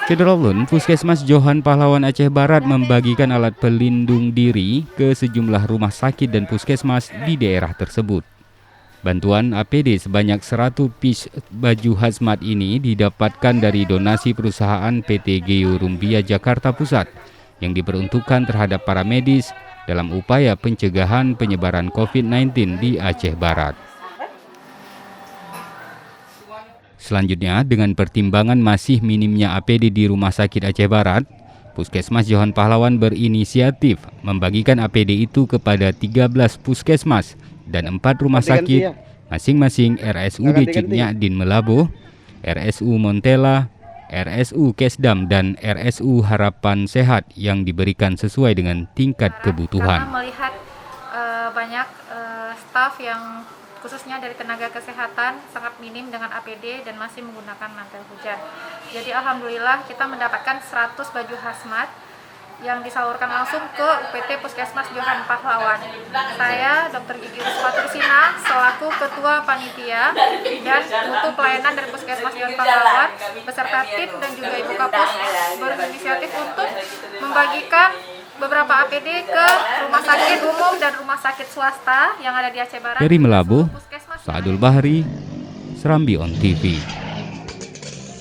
Kedolun, Puskesmas Johan Pahlawan Aceh Barat membagikan alat pelindung diri ke sejumlah rumah sakit dan puskesmas di daerah tersebut. Bantuan APD sebanyak 100 piece baju hazmat ini didapatkan dari donasi perusahaan PT Geo Rumbia Jakarta Pusat yang diperuntukkan terhadap para medis dalam upaya pencegahan penyebaran COVID-19 di Aceh Barat. Selanjutnya, dengan pertimbangan masih minimnya APD di Rumah Sakit Aceh Barat, Puskesmas Johan Pahlawan berinisiatif membagikan APD itu kepada 13 puskesmas dan 4 rumah sakit, masing-masing RSUD Citnyadin Melabuh, RSU Montela, RSU Kesdam, dan RSU Harapan Sehat yang diberikan sesuai dengan tingkat kebutuhan. Karena melihat banyak staf yang khususnya dari tenaga kesehatan sangat minim dengan APD dan masih menggunakan mantel hujan. Jadi alhamdulillah kita mendapatkan 100 baju hazmat yang disalurkan langsung ke UPT Puskesmas Johan Pahlawan. Saya Dr. Gigi Ruspatusina selaku Ketua Panitia dan Mutu Pelayanan dari Puskesmas Johan Pahlawan beserta tim dan juga Ibu Kapus berinisiatif untuk membagikan beberapa APD ke rumah sakit umum dan rumah sakit swasta yang ada di Aceh Barat. Dari Melabuh, Saadul Bahri, Serambi On TV.